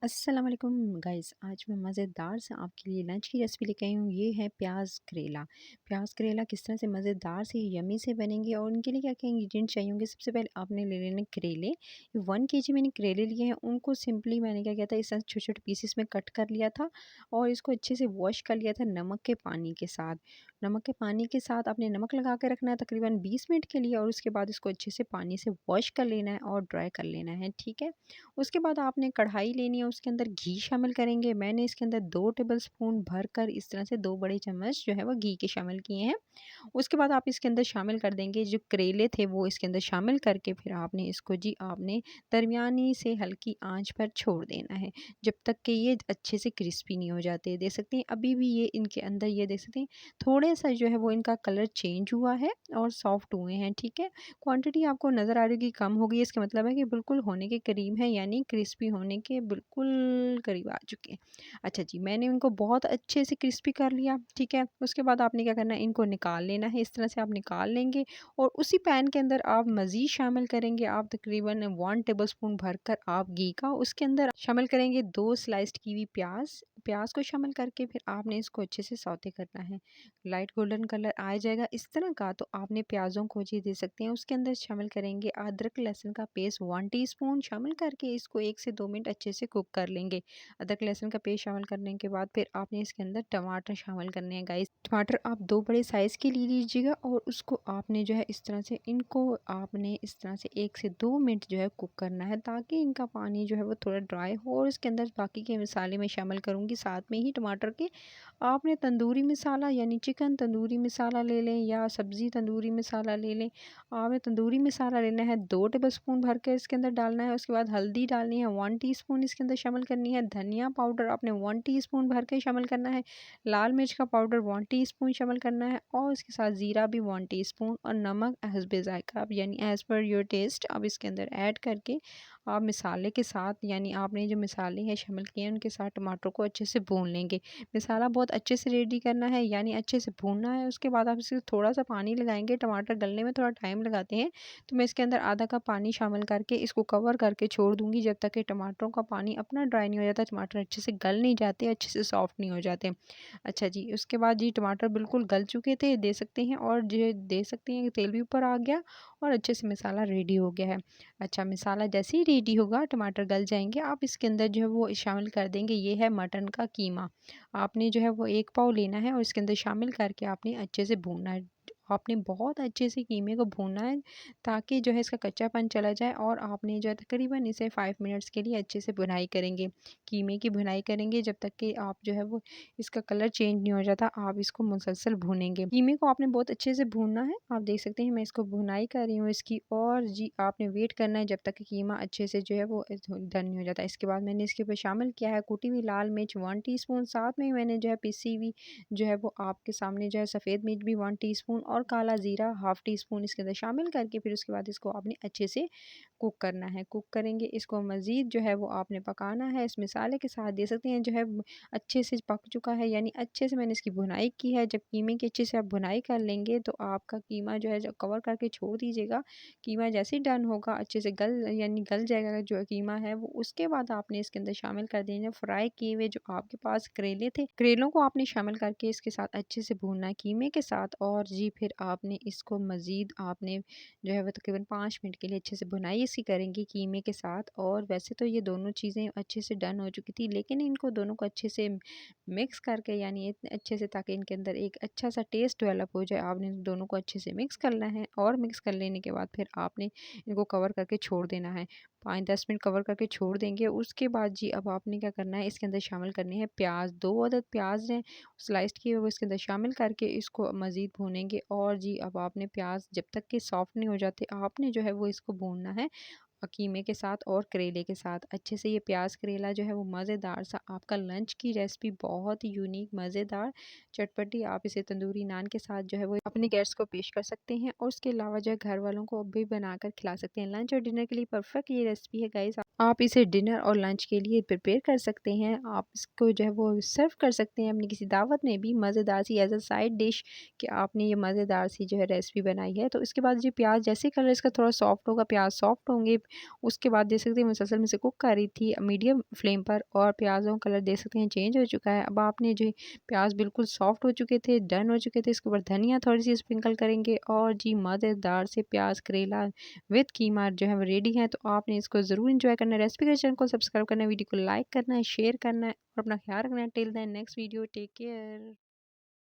अस्सलाम वालेकुम गाइस। आज मैं मज़ेदार से आपके लिए लंच की रेसिपी लेके आई हूँ। ये है प्याज करेला। प्याज करेला किस तरह से मज़ेदार से यमी से बनेंगे और उनके लिए क्या क्या इंग्रेडिएंट चाहिए होंगे। सबसे पहले आपने ले लेने करेले। 1 केजी मैंने करेले लिए हैं। उनको सिंपली मैंने क्या किया था, इस तरह छोटे छोटे पीसेस में कट कर लिया था और इसको अच्छे से वॉश कर लिया था नमक के पानी के साथ। नमक के पानी के साथ आपने नमक लगा के रखना है तकरीबन 20 मिनट के लिए और उसके बाद इसको अच्छे से पानी से वॉश कर लेना है और ड्राई कर लेना है। ठीक है। उसके बाद आपने कढ़ाई लेनी है, उसके अंदर घी शामिल करेंगे। मैंने इसके अंदर 2 टेबलस्पून भरकर इस तरह से 2 बड़े चम्मच जो है वो घी के शामिल किए हैं। उसके बाद आप इसके अंदर शामिल कर देंगे जो करेले थे, वो इसके अंदर शामिल करके फिर आपने इसको आपने दरमियानी से हल्की आंच पर छोड़ देना है जब तक कि ये अच्छे से क्रिस्पी नहीं हो जाते। देख सकते हैं अभी भी ये इनके अंदर ये देख सकते हैं थोड़े सा जो है वो इनका कलर चेंज हुआ है और सॉफ्ट हुए हैं। ठीक है। क्वांटिटी आपको नज़र आ रही होगी कम हो गई, इसका मतलब है कि बिल्कुल होने के करीब है, यानी क्रिस्पी होने के बिल्कुल करीब आ चुके हैं। अच्छा जी, मैंने उनको बहुत अच्छे से क्रिस्पी कर लिया। ठीक है। उसके बाद आपने क्या करना है, इनको निकाल लेना है। इस तरह से आप निकाल लेंगे और उसी पैन के अंदर आप मज़ीद शामिल करेंगे, आप तकरीबन 1 टेबलस्पून भरकर आप घी का उसके अंदर शामिल करेंगे 2 स्लाइस्ड की हुई प्याज। प्याज को शामिल करके फिर आपने इसको अच्छे से सौते करना है। लाइट गोल्डन कलर आ जाएगा इस तरह का, तो आपने प्याज़ों को जी दे सकते हैं। उसके अंदर शामिल करेंगे अदरक लहसुन का पेस्ट 1 टीस्पून शामिल करके इसको 1 से 2 मिनट अच्छे से कुक कर लेंगे। अदरक लहसुन का पेस्ट शामिल करने के बाद फिर आपने इसके अंदर टमाटर शामिल करने हैं गाइस। टमाटर आप 2 बड़े साइज़ के ले लीजिएगा और उसको आपने जो है इस तरह से इनको आपने इस तरह से 1 से 2 मिनट जो है कुक करना है ताकि इनका पानी जो है वो थोड़ा ड्राई हो। और इसके अंदर बाकी के मसाले मैं शामिल करूँगी साथ में ही टमाटर के। आपने तंदूरी मसाला यानी चिकन तंदूरी मसाला ले लें या सब्ज़ी तंदूरी मसाला ले लें। आपने तंदूरी मसाला लेना है 2 टेबलस्पून भर के इसके अंदर डालना है। उसके बाद हल्दी डालनी है 1 टीस्पून इसके अंदर शामिल करनी है। धनिया पाउडर आपने 1 टीस्पून भर के शामिल करना है। लाल मिर्च का पाउडर 1 टीस्पून शामिल करना है और इसके साथ ज़ीरा भी 1 टीस्पून और नमक हस्बे ज़ायक़ा आप यानी एज़ पर योर टेस्ट आप इसके अंदर ऐड करके आप मसाले के साथ यानी आपने जो मसाले हैं शामिल किए हैं उनके साथ टमाटर को अच्छे से भून लेंगे। मसाला बहुत अच्छे से रेडी करना है यानी अच्छे से भूनना है। उसके बाद आप इसमें थोड़ा सा पानी लगाएंगे, टमाटर गलने में थोड़ा टाइम लगाते हैं, तो मैं इसके अंदर आधा कप पानी शामिल करके इसको कवर करके छोड़ दूंगी जब तक कि टमाटरों का पानी अपना ड्राई नहीं हो जाता। टमाटर अच्छे से गल नहीं जाते, अच्छे से सॉफ्ट नहीं हो जाते। अच्छा जी, उसके बाद जी टमाटर बिल्कुल गल चुके थे दे सकते हैं और जो दे सकते हैं कि तेल भी ऊपर आ गया और अच्छे से मसाला रेडी हो गया है। अच्छा, मसाला जैसे ही रेडी होगा, टमाटर गल जाएंगे, आप इसके अंदर जो है वो शामिल कर देंगे, ये है मटन का कीमा। आपने जो है वो 1 पाव लेना है और इसके अंदर शामिल करके आपने अच्छे से भूनना है। आपने बहुत अच्छे से कीमे को भूनना है ताकि जो है इसका कच्चापन चला जाए और आपने जो है तकरीबन इसे 5 मिनट्स के लिए अच्छे से भुनाई करेंगे। कीमे की भुनाई करेंगे जब तक कि आप जो है वो इसका कलर चेंज नहीं हो जाता, आप इसको मुसलसल भूनेंगे। कीमे को आपने बहुत अच्छे से भूनना है। आप देख सकते हैं मैं इसको भुनाई कर रही हूँ इसकी, और जी आपने वेट करना है जब तक कि कीमा अच्छे से जो है वो डन नहीं हो जाता। इसके बाद मैंने इसके ऊपर शामिल किया है कुटी हुई लाल मिर्च 1 टीस्पून, साथ में मैंने जो है पिसी हुई जो है वो आपके सामने जो है सफ़ेद मिर्च भी 1 टीस्पून और काला ज़ीरा हाफ़ टीस्पून इसके अंदर शामिल करके फिर उसके बाद इसको आपने अच्छे से कुक करना है। कुक करेंगे इसको मज़ीद जो है वो आपने पकाना है इस मसाले के साथ। दे सकते हैं जो है अच्छे से पक चुका है, यानी अच्छे से मैंने इसकी भुनाई की है। जब कीमे की अच्छे से आप भुनाई कर लेंगे तो आपका कीमा जो है जब कवर करके छोड़ दीजिएगा। कीमा जैसे ही डन होगा अच्छे से यानी गल जाएगा जो कीमा है वो, उसके बाद आपने इसके अंदर शामिल कर देना फ्राई किए हुए जो आपके पास करेले थे। करेलों को आपने शामिल करके इसके साथ अच्छे से भूनना है कीमे के साथ, और जी फिर आपने इसको मज़ीद आपने जो है वो तकरीबन 5 मिनट के लिए अच्छे से भुनाई इसकी करेंगी कीमे के साथ। और वैसे तो ये दोनों चीज़ें अच्छे से डन हो चुकी थी, लेकिन इनको दोनों को अच्छे से मिक्स करके यानी इतने अच्छे से ताकि इनके अंदर एक अच्छा सा टेस्ट डेवलप हो जाए, आपने दोनों को अच्छे से मिक्स करना है। और मिक्स कर लेने के बाद फिर आपने इनको कवर करके छोड़ देना है। 5-10 मिनट कवर करके छोड़ देंगे। उसके बाद जी अब आपने क्या करना है, इसके अंदर शामिल करने हैं प्याज। 2 अदद प्याज हैं स्लाइस्ड किए हुए, इसके अंदर शामिल करके इसको मज़ीद भूनेंगे। और जी अब आपने प्याज जब तक कि सॉफ्ट नहीं हो जाते, आपने जो है वो इसको भूनना है कीमे के साथ और करेले के साथ अच्छे से। ये प्याज करेला जो है वो मज़ेदार सा आपका लंच की रेसिपी, बहुत ही यूनिक मज़ेदार चटपटी, आप इसे तंदूरी नान के साथ जो है वो अपने गेस्ट को पेश कर सकते हैं और उसके अलावा जो है घर वालों को भी बनाकर खिला सकते हैं। लंच और डिनर के लिए परफेक्ट ये रेसिपी है गाइस। आप इसे डिनर और लंच के लिए प्रिपेयर कर सकते हैं। आप इसको जो है वो सर्व कर सकते हैं अपनी किसी दावत में भी मज़ेदार सी एज अ साइड डिश, कि आपने ये मज़ेदार सी जो है रेसिपी बनाई है। तो इसके बाद जी प्याज जैसे कलर इसका थोड़ा सॉफ्ट होगा, प्याज सॉफ्ट होंगे, उसके बाद देख सकते हैं मुसलसल में से कुक कर रही थी मीडियम फ्लेम पर, और प्याज़ों का कलर देख सकते हैं चेंज हो चुका है। अब आपने जो प्याज बिल्कुल सॉफ्ट हो चुके थे, डन हो चुके थे, इसके ऊपर धनिया थोड़ी-सी स्प्रिंकल करेंगे और जी मज़ेदार से प्याज़ करेला विद कीमा जो है वो रेडी है। तो आपने इसको ज़रूर एन्जॉय करना है। रेसिपी के चैनल को सब्सक्राइब करना है, वीडियो को लाइक करना है, शेयर करना है और अपना ख्याल रखना है। Till then next video, take care.